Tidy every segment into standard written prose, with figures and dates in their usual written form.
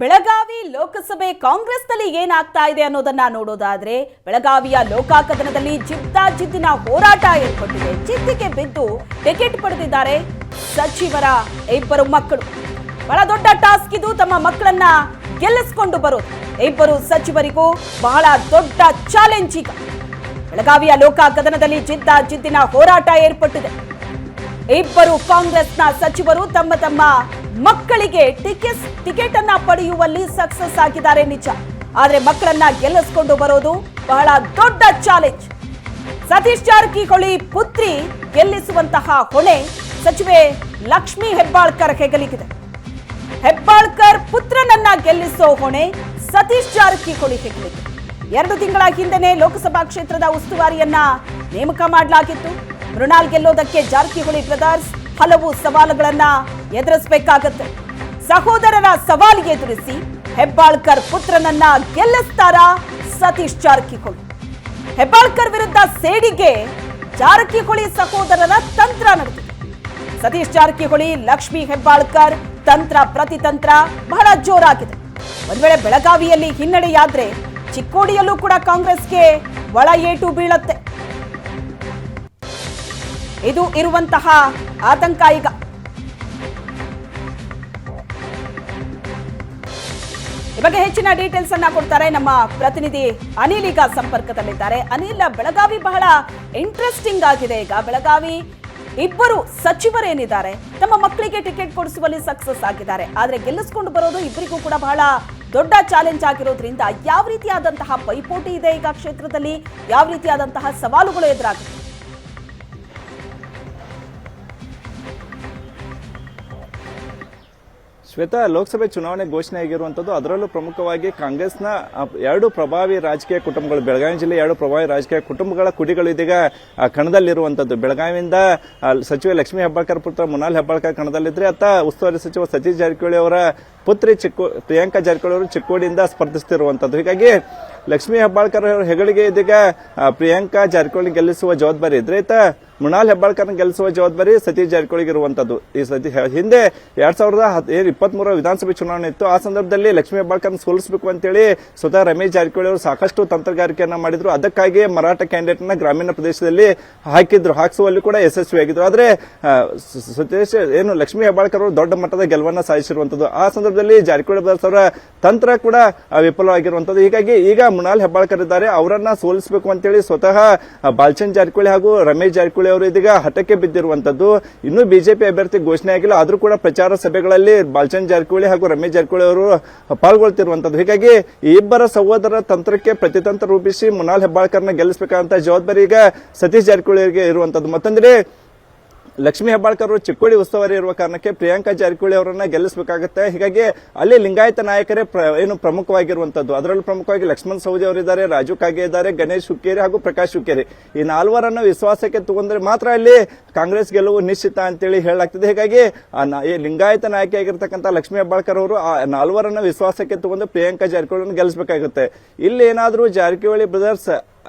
ಬೆಳಗಾವಿ ಲೋಕಸಭೆ ಕಾಂಗ್ರೆಸ್ನಲ್ಲಿ ಏನಾಗ್ತಾ ಇದೆ ಅನ್ನೋದನ್ನ ನೋಡೋದಾದ್ರೆ ಬೆಳಗಾವಿಯ ಲೋಕಾಕದನದಲ್ಲಿ ಜಿದ್ದಿನ ಹೋರಾಟ ಏರ್ಪಟ್ಟಿದೆ. ಜಿದ್ದಿಗೆ ಬಿದ್ದು ಟಿಕೆಟ್ ಪಡೆದಿದ್ದಾರೆ ಸಚಿವರ ಇಬ್ಬರು ಮಕ್ಕಳು. ಬಹಳ ದೊಡ್ಡ ಟಾಸ್ಕ್ ಇದು, ತಮ್ಮ ಮಕ್ಕಳನ್ನ ಗೆಲ್ಲಿಸಿಕೊಂಡು ಬರೋದು ಇಬ್ಬರು ಸಚಿವರಿಗೂ ಬಹಳ ದೊಡ್ಡ ಚಾಲೆಂಜ್. ಈಗ ಬೆಳಗಾವಿಯ ಲೋಕಾಕದನದಲ್ಲಿ ಜಿದ್ದಿನ ಹೋರಾಟ ಏರ್ಪಟ್ಟಿದೆ. ಇಬ್ಬರು ಕಾಂಗ್ರೆಸ್ನ ಸಚಿವರು ತಮ್ಮ ಮಕ್ಕಳಿಗೆ ಟಿಕೆಟ್ ಅನ್ನ ಪಡೆಯುವಲ್ಲಿ ಸಕ್ಸಸ್ ಆಗಿದ್ದಾರೆ ನಿಜ, ಆದ್ರೆ ಮಕ್ಕಳನ್ನ ಗೆಲ್ಲಿಸಿಕೊಂಡು ಬರೋದು ಬಹಳ ದೊಡ್ಡ ಚಾಲೆಂಜ್. ಸತೀಶ್ ಜಾರಕಿಹೊಳಿ ಪುತ್ರಿ ಗೆಲ್ಲಿಸುವಂತಹ ಹೊಣೆ ಸಚಿವೆ ಲಕ್ಷ್ಮೀ ಹೆಬ್ಬಾಳ್ಕರ್ ಹೆಗಲಿಗಿದೆ. ಹೆಬ್ಬಾಳ್ಕರ್ ಪುತ್ರನನ್ನ ಗೆಲ್ಲಿಸೋ ಹೊಣೆ ಸತೀಶ್ ಜಾರಕಿಹೊಳಿ ಹೆಗಲಿದೆ. 2 ತಿಂಗಳ ಹಿಂದೆನೇ ಲೋಕಸಭಾ ಕ್ಷೇತ್ರದ ಉಸ್ತುವಾರಿಯನ್ನ ನೇಮಕ ಮಾಡಲಾಗಿತ್ತು. ಮೃಣಾಲ್ ಗೆಲ್ಲೋದಕ್ಕೆ ಜಾರಕಿಹೊಳಿ ಬ್ರದರ್ಸ್ ಹಲವು ಸವಾಲುಗಳನ್ನ ಎದುರಿಸಬೇಕಾಗತ್ತೆ. ಸಹೋದರರ ಸವಾಲು ಎದುರಿಸಿ ಹೆಬ್ಬಾಳ್ಕರ್ ಪುತ್ರನನ್ನ ಗೆಲ್ಲಿಸ್ತಾರಾ ಸತೀಶ್ ಜಾರಕಿಹೊಳಿ? ಹೆಬ್ಬಾಳ್ಕರ್ ವಿರುದ್ಧ ಸೇಡಿಗೆ ಜಾರಕಿಹೊಳಿ ಸಹೋದರರ ತಂತ್ರ ನಡೆದಿದೆ. ಸತೀಶ್ ಜಾರಕಿಹೊಳಿ ಲಕ್ಷ್ಮೀ ಹೆಬ್ಬಾಳ್ಕರ್ ತಂತ್ರ ಪ್ರತಿತಂತ್ರ ಬಹಳ ಜೋರಾಗಿದೆ. ಒಂದ್ ವೇಳೆ ಬೆಳಗಾವಿಯಲ್ಲಿ ಹಿನ್ನಡೆಯಾದ್ರೆ ಚಿಕ್ಕೋಡಿಯಲ್ಲೂ ಕೂಡ ಕಾಂಗ್ರೆಸ್ಗೆ ಒಳ ಏಟು ಬೀಳತ್ತೆ. ಇದು ಇರುವಂತಹ ಆತಂಕ. ಈಗ ಈ ಬಗ್ಗೆ ಹೆಚ್ಚಿನ ಡೀಟೇಲ್ಸ್ ಅನ್ನ ಕೊಡ್ತಾರೆ ನಮ್ಮ ಪ್ರತಿನಿಧಿ ಅನಿಲ್. ಈಗ ಸಂಪರ್ಕದಲ್ಲಿದ್ದಾರೆ. ಅನಿಲ್, ಬೆಳಗಾವಿ ಬಹಳ ಇಂಟ್ರೆಸ್ಟಿಂಗ್ ಆಗಿದೆ. ಈಗ ಬೆಳಗಾವಿ ಇಬ್ಬರು ಸಚಿವರೇನಿದ್ದಾರೆ ತಮ್ಮ ಮಕ್ಕಳಿಗೆ ಟಿಕೆಟ್ ಕೊಡಿಸುವಲ್ಲಿ ಸಕ್ಸಸ್ ಆಗಿದ್ದಾರೆ, ಆದ್ರೆ ಗೆಲ್ಲಿಸಿಕೊಂಡು ಬರೋದು ಇಬ್ಬರಿಗೂ ಕೂಡ ಬಹಳ ದೊಡ್ಡ ಚಾಲೆಂಜ್ ಆಗಿರೋದ್ರಿಂದ ಯಾವ ರೀತಿಯಾದಂತಹ ಪೈಪೋಟಿ ಇದೆ ಈಗ ಕ್ಷೇತ್ರದಲ್ಲಿ, ಯಾವ ರೀತಿಯಾದಂತಹ ಸವಾಲುಗಳು ಎದುರಾಗುತ್ತೆ? ಶ್ವೇತಾ, ಲೋಕಸಭೆ ಚುನಾವಣೆ ಘೋಷಣೆ ಆಗಿರುವಂಥದ್ದು, ಅದರಲ್ಲೂ ಪ್ರಮುಖವಾಗಿ ಕಾಂಗ್ರೆಸ್ನ 2 ಪ್ರಭಾವಿ ರಾಜಕೀಯ ಕುಟುಂಬಗಳು, ಬೆಳಗಾವಿ ಜಿಲ್ಲೆ 2 ಪ್ರಭಾವಿ ರಾಜಕೀಯ ಕುಟುಂಬಗಳ ಕುಡಿಗಳು ಇದೀಗ ಕಣದಲ್ಲಿರುವಂಥದ್ದು. ಬೆಳಗಾವಿಯಿಂದ ಸಚಿವ ಲಕ್ಷ್ಮೀ ಹೆಬ್ಬಾಳ್ಕರ್ ಪುತ್ರ ಮೃಣಾಲ್ ಹೆಬ್ಬಾಳ್ಕರ್ ಕಣದಲ್ಲಿದ್ರೆ, ಅತ್ತ ಉಸ್ತುವಾರಿ ಸಚಿವ ಸತೀಶ್ ಜಾರಕಿಹೊಳಿ ಅವರ ಪುತ್ರಿ ಪ್ರಿಯಾಂಕಾ ಜಾರಕಿಹೊಳಿ ಅವರು ಚಿಕ್ಕೋಡಿಯಿಂದ ಸ್ಪರ್ಧಿಸುತ್ತಿರುವಂಥದ್ದು. ಹೀಗಾಗಿ ಲಕ್ಷ್ಮೀ ಹೆಬ್ಬಾಳ್ಕರ್ ಹೆಗಳಿಗೆ ಇದೀಗ ಪ್ರಿಯಾಂಕಾ ಜಾರಕಿಹೊಳಿ ಗೆಲ್ಲಿಸುವ ಜವಾಬ್ದಾರಿ ಇದ್ರೆ, ಮೃಣಾಲ್ ಹೆಬ್ಬಾಳ್ಕರ್ನ ಗೆಲ್ಲಿಸುವ ಜವಾಬ್ದಾರಿ ಸತೀಶ್ ಜಾರಕಿಹೊಳಿಗೆ ಇರುವಂತದ್ದು. ಈ ಹಿಂದೆ 2023 ವಿಧಾನಸಭೆ ಚುನಾವಣೆ ಇತ್ತು. ಆ ಸಂದರ್ಭದಲ್ಲಿ ಲಕ್ಷ್ಮೀ ಹೆಬ್ಬಾಳ್ಕರ್ನ ಸೋಲಿಸಬೇಕು ಅಂತೇಳಿ ಸ್ವತಃ ರಮೇಶ್ ಜಾರಕಿಹೊಳಿ ಅವರು ಸಾಕಷ್ಟು ತಂತ್ರಗಾರಿಕೆಯನ್ನ ಮಾಡಿದ್ರು. ಅದಕ್ಕಾಗಿ ಮರಾಠ ಕ್ಯಾಂಡಿಡೇಟ್ ನ ಗ್ರಾಮೀಣ ಪ್ರದೇಶದಲ್ಲಿ ಹಾಕಿಸುವಲ್ಲಿ ಕೂಡ ಯಶಸ್ವಿಯಾಗಿದ್ರು. ಆದ್ರೆ ಸತೀಶ್ ಲಕ್ಷ್ಮೀ ಹೆಬ್ಬಾಳ್ಕರ್ ಅವರು ದೊಡ್ಡ ಮಟ್ಟದ ಗೆಲುವನ್ನ ಸಾಧಿಸಿರುವಂತದ್ದು. ಆ ಸಂದರ್ಭದಲ್ಲಿ ಜಾರಕಿಹೊಳಿ ಅವರ ತಂತ್ರ ಕೂಡ ವಿಫಲವಾಗಿರುವಂತದ್ದು. ಹೀಗಾಗಿ ಈಗ ಮೃಣಾಲ್ ಹೆಬ್ಬಾಳ್ಕರ್ ಇದ್ದಾರೆ, ಅವರನ್ನ ಸೋಲಿಸಬೇಕು ಅಂತೇಳಿ ಸ್ವತಃ ಬಾಲಚಂದ್ರ ಜಾರಕಿಹೊಳಿ ಹಾಗೂ ರಮೇಶ್ ಜಾರಕಿಹೊಳಿ ಅವರು ಇದೀಗ ಹಠಕ್ಕೆ ಬಿದ್ದಿರುವಂತದ್ದು. ಇನ್ನೂ ಬಿಜೆಪಿ ಅಭ್ಯರ್ಥಿ ಘೋಷಣೆ ಆಗಿಲ್ಲ, ಆದ್ರೂ ಕೂಡ ಪ್ರಚಾರ ಸಭೆಗಳಲ್ಲಿ ಬಾಲಚಂದ್ರ ಜಾರಕಿಹೊಳಿ ಹಾಗೂ ರಮೇಶ್ ಜಾರಕಿಹೊಳಿ ಅವರು ಪಾಲ್ಗೊಳ್ತಿರುವಂತದ್ದು. ಹೀಗಾಗಿ ಈ ಇಬ್ಬರ ಸಹೋದರರ ತಂತ್ರಕ್ಕೆ ಪ್ರತಿತಂತ್ರ ರೂಪಿಸಿ ಮೃಣಾಲ್ ಹೆಬ್ಬಾಳ್ಕರ್ನ ಗೆಲ್ಲಿಸಬೇಕಾದಂತಹ ಜವಾಬ್ದಾರಿ ಈಗ ಸತೀಶ್ ಜಾರಕಿಹೊಳಿಗೆ ಇರುವಂತದ್ದು. ಮತ್ತೊಂದ್ರೆ ಲಕ್ಷ್ಮೀ ಹೆಬ್ಬಾಳ್ಕರ್ ಅವರು ಚಿಕ್ಕೋಡಿ ಉಸ್ತುವಾರಿ ಇರುವ ಕಾರಣಕ್ಕೆ ಪ್ರಿಯಾಂಕಾ ಜಾರಕಿಹೊಳಿ ಅವರನ್ನ ಗೆಲ್ಲಿಸಬೇಕಾಗುತ್ತೆ. ಹೀಗಾಗಿ ಅಲ್ಲಿ ಲಿಂಗಾಯತ ನಾಯಕರೇ ಪ್ರಮುಖವಾಗಿರುವಂತದ್ದು. ಅದರಲ್ಲೂ ಪ್ರಮುಖವಾಗಿ ಲಕ್ಷ್ಮಣ್ ಸವದಿ ಅವರಿದ್ದಾರೆ, ರಾಜು ಕಾಗೆ ಇದ್ದಾರೆ, ಗಣೇಶ್ ಹುಕ್ಕೇರಿ ಹಾಗೂ ಪ್ರಕಾಶ್ ಹುಕ್ಕೇರಿ. ಈ 4 ವಿಶ್ವಾಸಕ್ಕೆ ತಗೊಂಡ್ರೆ ಮಾತ್ರ ಅಲ್ಲಿ ಕಾಂಗ್ರೆಸ್ ಗೆಲುವು ನಿಶ್ಚಿತ ಅಂತೇಳಿ ಹೇಳಲಾಗ್ತದೆ. ಹೀಗಾಗಿ ಈ ಲಿಂಗಾಯತ ನಾಯಕಿಯಾಗಿರ್ತಕ್ಕಂಥ ಲಕ್ಷ್ಮೀ ಹೆಬ್ಬಾಳ್ಕರ್ ಅವರು ಆ 4 ವಿಶ್ವಾಸಕ್ಕೆ ತಗೊಂಡು ಪ್ರಿಯಾಂಕಾ ಜಾರಕಿಹೊಳಿ ಗೆಲ್ಲಿಸಬೇಕಾಗುತ್ತೆ. ಇಲ್ಲಿ ಏನಾದರೂ ಜಾರಕಿಹೊಳಿ ಬ್ರದರ್ಸ್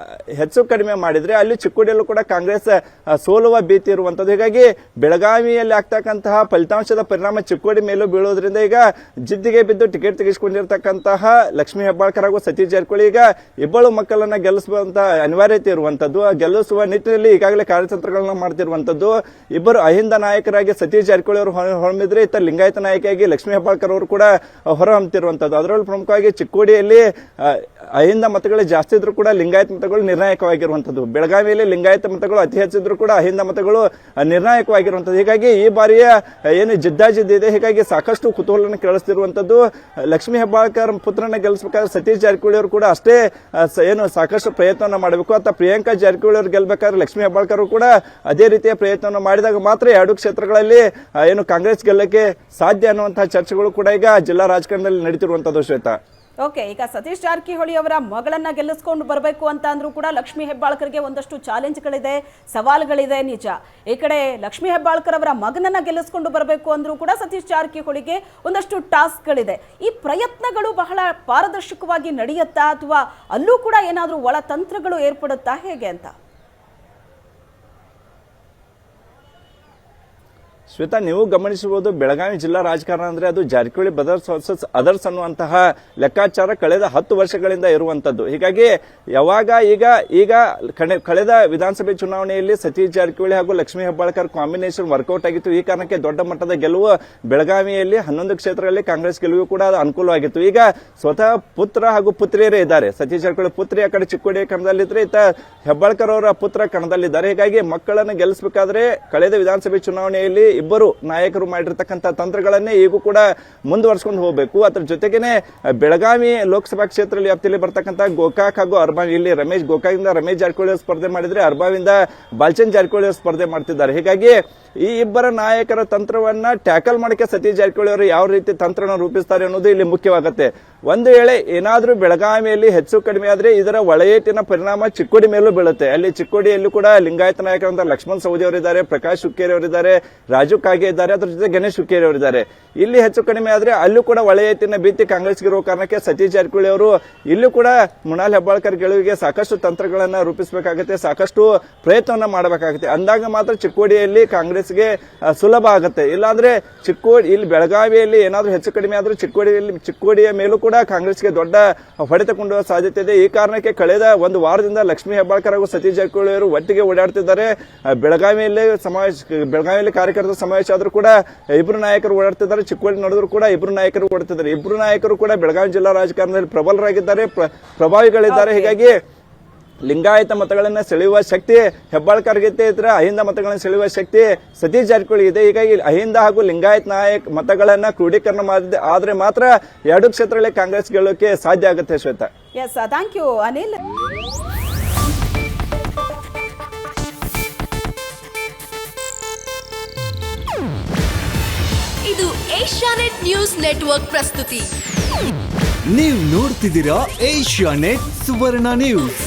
ಹೆಚ್ಚು ಕಡಿಮೆ ಮಾಡಿದ್ರೆ ಅಲ್ಲಿ ಚಿಕ್ಕೋಡಿಯಲ್ಲೂ ಕೂಡ ಕಾಂಗ್ರೆಸ್ ಸೋಲುವ ಭೀತಿ ಇರುವಂತದ್ದು. ಹೀಗಾಗಿ ಬೆಳಗಾವಿಯಲ್ಲಿ ಆಗ್ತಕ್ಕಂತಹ ಫಲಿತಾಂಶದ ಪರಿಣಾಮ ಚಿಕ್ಕೋಡಿ ಮೇಲೂ ಬೀಳೋದ್ರಿಂದ ಈಗ ಜಿದ್ದಿಗೆ ಬಿದ್ದು ಟಿಕೆಟ್ ತೆಗೆಸಿಕೊಂಡಿರ್ತಕ್ಕಂತಹ ಲಕ್ಷ್ಮೀ ಹೆಬ್ಬಾಳ್ಕರ್ ಹಾಗೂ ಸತೀಶ್ ಜಾರಕಿಹೊಳಿ ಈಗ ಇಬ್ಬರು ಮಕ್ಕಳನ್ನ ಗೆಲ್ಲಿಸುವಂತ ಅನಿವಾರ್ಯತೆ ಇರುವಂತದ್ದು. ಗೆಲ್ಲಿಸುವ ನಿಟ್ಟಿನಲ್ಲಿ ಈಗಾಗಲೇ ಕಾರ್ಯತಂತ್ರಗಳನ್ನ ಮಾಡ್ತಿರುವಂತದ್ದು. ಇಬ್ಬರು ಅಹಿಂದ ನಾಯಕರಾಗಿ ಸತೀಶ್ ಜಾರಕಿಹೊಳಿ ಅವರು ಹೊರಮಿದ್ರೆ, ಇತ್ತ ಲಿಂಗಾಯತ ನಾಯಕಿಯಾಗಿ ಲಕ್ಷ್ಮೀ ಹೆಬ್ಬಾಳ್ಕರ್ ಅವರು ಕೂಡ ಹೊರಹೊಮ್ಮತಿರುವಂತದ್ದು. ಅದರಲ್ಲೂ ಪ್ರಮುಖವಾಗಿ ಚಿಕ್ಕೋಡಿಯಲ್ಲಿ ಅಹಿಂದ ಮತಗಳು ಜಾಸ್ತಿ ಇದ್ರೂ ಕೂಡ ಲಿಂಗಾಯತ ಮತಗಳು ನಿರ್ಣಾಯಕವಾಗಿರುವಂತದ್ದು. ಬೆಳಗಾವಿಯಲ್ಲಿ ಲಿಂಗಾಯತ ಮತಗಳು ಅತಿ ಹೆಚ್ಚಿದ್ರು ಕೂಡ ಅಹಿಂದ ಮತಗಳು ನಿರ್ಣಾಯಕವಾಗಿರುವಂತದ್ದು. ಹೀಗಾಗಿ ಈ ಬಾರಿಯ ಏನು ಜಿದ್ದಾಜಿದ್ದಿ ಇದೆ, ಹೀಗಾಗಿ ಸಾಕಷ್ಟು ಕುತೂಹಲನ ಕೇಳಿಸ್ತಿರುವಂತದ್ದು. ಲಕ್ಷ್ಮೀ ಹೆಬ್ಬಾಳ್ಕರ್ ಪುತ್ರನ ಗೆಲ್ಲಿಸಬೇಕಾದ್ರೆ ಸತೀಶ್ ಜಾರಕಿಹೊಳಿ ಅವರು ಕೂಡ ಅಷ್ಟೇ ಸಾಕಷ್ಟು ಪ್ರಯತ್ನ ಮಾಡಬೇಕು. ಅಥವಾ ಪ್ರಿಯಾಂಕಾ ಜಾರಕಿಹೊಳಿ ಅವರು ಗೆಲ್ಲಬೇಕಾದ್ರೆ ಲಕ್ಷ್ಮೀ ಹೆಬ್ಬಾಳ್ಕರ್ ಕೂಡ ಅದೇ ರೀತಿಯ ಪ್ರಯತ್ನ ಮಾಡಿದಾಗ ಮಾತ್ರ 2 ಕ್ಷೇತ್ರಗಳಲ್ಲಿ ಕಾಂಗ್ರೆಸ್ ಗೆಲ್ಲಕ್ಕೆ ಸಾಧ್ಯ ಅನ್ನುವಂತಹ ಚರ್ಚೆಗಳು ಕೂಡ ಈಗ ಜಿಲ್ಲಾ ರಾಜಕಾರಣದಲ್ಲಿ ನಡೀತಿರುವಂತದ್ದು. ಶ್ವೇತಾ, ಓಕೆ, ಈಗ ಸತೀಶ್ ಜಾರಕಿಹೊಳಿ ಅವರ ಮಗಳನ್ನ ಗೆಲ್ಲಿಸ್ಕೊಂಡು ಬರಬೇಕು ಅಂತ ಅಂದ್ರೂ ಕೂಡ ಲಕ್ಷ್ಮೀ ಹೆಬ್ಬಾಳ್ಕರ್ಗೆ ಒಂದಷ್ಟು ಚಾಲೆಂಜ್ಗಳಿದೆ, ಸವಾಲುಗಳಿದೆ ನಿಜ. ಈ ಕಡೆ ಲಕ್ಷ್ಮೀ ಹೆಬ್ಬಾಳ್ಕರ್ ಅವರ ಮಗನನ್ನ ಗೆಲ್ಲಿಸ್ಕೊಂಡು ಬರಬೇಕು ಅಂದ್ರೂ ಕೂಡ ಸತೀಶ್ ಜಾರಕಿಹೊಳಿಗೆ ಒಂದಷ್ಟು ಟಾಸ್ಕ್ಗಳಿದೆ. ಈ ಪ್ರಯತ್ನಗಳು ಬಹಳ ಪಾರದರ್ಶಕವಾಗಿ ನಡೆಯುತ್ತಾ ಅಥವಾ ಅಲ್ಲೂ ಕೂಡ ಏನಾದರೂ ಒಳ ತಂತ್ರಗಳು ಏರ್ಪಡುತ್ತಾ, ಹೇಗೆ ಅಂತ? ಶ್ವೇತಾ, ನೀವು ಗಮನಿಸಬಹುದು, ಬೆಳಗಾವಿ ಜಿಲ್ಲಾ ರಾಜಕಾರಣ ಅಂದ್ರೆ ಅದು ಜಾರಕಿಹೊಳಿ ಬ್ರದರ್ಸ್ ವರ್ಸಸ್ ಅದರ್ಸ್ ಅನ್ನುವಂತಹ ಲೆಕ್ಕಾಚಾರ ಕಳೆದ 10 ವರ್ಷಗಳಿಂದ ಇರುವಂತದ್ದು. ಹೀಗಾಗಿ ಯಾವಾಗ ಈಗ ಕಳೆದ ವಿಧಾನಸಭೆ ಚುನಾವಣೆಯಲ್ಲಿ ಸತೀಶ್ ಜಾರಕಿಹೊಳಿ ಹಾಗೂ ಲಕ್ಷ್ಮೀ ಹೆಬ್ಬಾಳ್ಕರ್ ಕಾಂಬಿನೇಷನ್ ವರ್ಕೌಟ್ ಆಗಿತ್ತು. ಈ ಕಾರಣಕ್ಕೆ ದೊಡ್ಡ ಮಟ್ಟದ ಗೆಲುವು ಬೆಳಗಾವಿಯಲ್ಲಿ 11 ಕ್ಷೇತ್ರಗಳಲ್ಲಿ ಕಾಂಗ್ರೆಸ್ ಗೆಲುವು ಕೂಡ ಅದು ಅನುಕೂಲವಾಗಿತ್ತು. ಈಗ ಸ್ವತಃ ಪುತ್ರ ಹಾಗೂ ಪುತ್ರಿಯರೇ ಇದ್ದಾರೆ. ಸತೀಶ್ ಜಾರಕಿಹೊಳಿ ಪುತ್ರಿ ಆ ಕಡೆ ಚಿಕ್ಕೋಡಿ ಕಣದಲ್ಲಿದ್ರೆ, ಇತ್ತ ಹೆಬ್ಬಾಳ್ಕರ್ ಅವರ ಪುತ್ರ ಕಣದಲ್ಲಿದ್ದಾರೆ. ಹೀಗಾಗಿ ಮಕ್ಕಳನ್ನು ಗೆಲ್ಲಿಸಬೇಕಾದ್ರೆ ಕಳೆದ ವಿಧಾನಸಭೆ ಚುನಾವಣೆಯಲ್ಲಿ ಇಬ್ಬರು ನಾಯಕರು ಮಾಡಿರ್ತಕ್ಕಂಥ ತಂತ್ರಗಳನ್ನೇ ಈಗೂ ಕೂಡ ಮುಂದುವರ್ಸ್ಕೊಂಡು ಹೋಗಬೇಕು. ಅದರ ಜೊತೆಗೇನೆ ಬೆಳಗಾವಿ ಲೋಕಸಭಾ ಕ್ಷೇತ್ರ ವ್ಯಾಪ್ತಿಯಲ್ಲಿ ಬರ್ತಕ್ಕಂಥ ಗೋಕಾಕ್ ಹಾಗೂ ಅರ್ಬಾವಿ, ಇಲ್ಲಿ ಗೋಕಾಕಿಂದ ರಮೇಶ್ ಜಾರಕಿಹೊಳಿ ಸ್ಪರ್ಧೆ ಮಾಡಿದ್ರೆ ಅರ್ಬಾವಿಂದ ಬಾಲ್ಚಂದ್ ಜಾರಕಿಹೊಳಿ ಸ್ಪರ್ಧೆ ಮಾಡ್ತಿದ್ದಾರೆ. ಹೀಗಾಗಿ ಈ ಇಬ್ಬರ ನಾಯಕರ ತಂತ್ರವನ್ನ ಟ್ಯಾಕಲ್ ಮಾಡಕ್ಕೆ ಸತೀಶ್ ಜಾರಕಿಹೊಳಿ ಅವರು ಯಾವ ರೀತಿ ತಂತ್ರನ ರೂಪಿಸ್ತಾರೆ ಅನ್ನೋದು ಇಲ್ಲಿ ಮುಖ್ಯವಾಗುತ್ತೆ. ಒಂದು ವೇಳೆ ಏನಾದ್ರೂ ಬೆಳಗಾವಿಯಲ್ಲಿ ಹೆಚ್ಚು ಕಡಿಮೆ ಆದ್ರೆ ಇದರ ಒಳಯೇಟಿನ ಪರಿಣಾಮ ಚಿಕ್ಕೋಡಿ ಮೇಲೂ ಬೀಳುತ್ತೆ. ಅಲ್ಲಿ ಚಿಕ್ಕೋಡಿಯಲ್ಲೂ ಕೂಡ ಲಿಂಗಾಯತ ನಾಯಕರಂತ ಲಕ್ಷ್ಮಣ್ ಸವದಿ ಅವರಿದ್ದಾರೆ, ಪ್ರಕಾಶ್ ಹುಕ್ಕೇರಿ ಅವರಿದ್ದಾರೆ, ರಾಜು ಕಾಗೆ ಇದ್ದಾರೆ, ಅದ್ರ ಜೊತೆ ಗಣೇಶ್ ಹುಕ್ಕೇರಿ ಅವರಿದ್ದಾರೆ. ಇಲ್ಲಿ ಹೆಚ್ಚು ಕಡಿಮೆ ಆದ್ರೆ ಅಲ್ಲೂ ಕೂಡ ಒಳಯೇಟಿನ ಭೀತಿ ಕಾಂಗ್ರೆಸ್ಗೆ ಇರುವ ಕಾರಣಕ್ಕೆ ಸತೀಶ್ ಜಾರಕಿಹೊಳಿ ಅವರು ಇಲ್ಲೂ ಕೂಡ ಮೃಣಾಲ್ ಹೆಬ್ಬಾಳ್ಕರ್ ಗೆಲುವಿಗೆ ಸಾಕಷ್ಟು ತಂತ್ರಗಳನ್ನ ರೂಪಿಸಬೇಕಾಗುತ್ತೆ, ಸಾಕಷ್ಟು ಪ್ರಯತ್ನವನ್ನ ಮಾಡಬೇಕಾಗುತ್ತೆ. ಅಂದಾಗ ಮಾತ್ರ ಚಿಕ್ಕೋಡಿಯಲ್ಲಿ ಕಾಂಗ್ರೆಸ್ಗೆ ಸುಲಭ ಆಗುತ್ತೆ. ಇಲ್ಲಾಂದ್ರೆ ಇಲ್ಲಿ ಬೆಳಗಾವಿಯಲ್ಲಿ ಏನಾದ್ರೂ ಹೆಚ್ಚು ಕಡಿಮೆ ಆದ್ರೂ ಚಿಕ್ಕೋಡಿಯ ಮೇಲೂ ಕೂಡ ಕಾಂಗ್ರೆಸ್ಗೆ ದೊಡ್ಡ ಹೊಡೆತ ಕೊಂಡುವ ಸಾಧ್ಯತೆ ಇದೆ. ಈ ಕಾರಣಕ್ಕೆ ಕಳೆದ ಒಂದು ವಾರದಿಂದ ಲಕ್ಷ್ಮೀ ಹೆಬ್ಬಾಳ್ಕರ್ ಹಾಗೂ ಸತೀಶ್ ಜಾರಕಿಹೊಳಿ ಅವರು ಒಟ್ಟಿಗೆ ಓಡಾಡ್ತಿದ್ದಾರೆ. ಬೆಳಗಾವಿಯಲ್ಲಿ ಕಾರ್ಯಕರ್ತರ ಸಮಾವೇಶ ಆದ್ರೂ ಕೂಡ ಇಬ್ರು ನಾಯಕರು ಓಡಾಡ್ತಿದ್ದಾರೆ. ಚಿಕ್ಕೋಡಿ ನಡೆದ್ರು ಕೂಡ ಇಬ್ರು ನಾಯಕರು ಓಡಾಡ್ತಿದ್ದಾರೆ. ಇಬ್ರು ನಾಯಕರು ಕೂಡ ಬೆಳಗಾವಿ ಜಿಲ್ಲಾ ರಾಜಕಾರಣದಲ್ಲಿ ಪ್ರಬಲರಾಗಿದ್ದಾರೆ, ಪ್ರಭಾವಿಗಳಿದ್ದಾರೆ. ಹೀಗಾಗಿ ಲಿಂಗಾಯತ ಮತಗಳನ್ನು ಸೆಳೆಯುವ ಶಕ್ತಿ ಹೆಬ್ಬಾಳ್ಕರ್ಗೆ ಇದ್ರೆ ಅಹಿಂದ ಮತಗಳನ್ನು ಸೆಳೆಯುವ ಶಕ್ತಿ ಸತೀಶ್ ಜಾರಕಿಹೊಳಿ ಇದೆ. ಹೀಗಾಗಿ ಅಹಿಂದ ಹಾಗೂ ಲಿಂಗಾಯತ್ ಮತಗಳನ್ನ ಕ್ರೋಢೀಕರಣ ಆದ್ರೆ ಮಾತ್ರ 2 ಕ್ಷೇತ್ರಗಳಲ್ಲಿ ಕಾಂಗ್ರೆಸ್ ಗೆಲ್ಲೋಕೆ ಸಾಧ್ಯ ಆಗುತ್ತೆ. Shweta, yes, thank you Anil. ಇದು ಏಷ್ಯಾನೆಟ್ ನ್ಯೂಸ್ ನೆಟ್ವರ್ಕ್ ಪ್ರಸ್ತುತಿ. ನೀವು ನೋಡ್ತಿದ್ದೀರಾ ಏಷ್ಯಾನೆಟ್ ಸುವರ್ಣ ನ್ಯೂಸ್.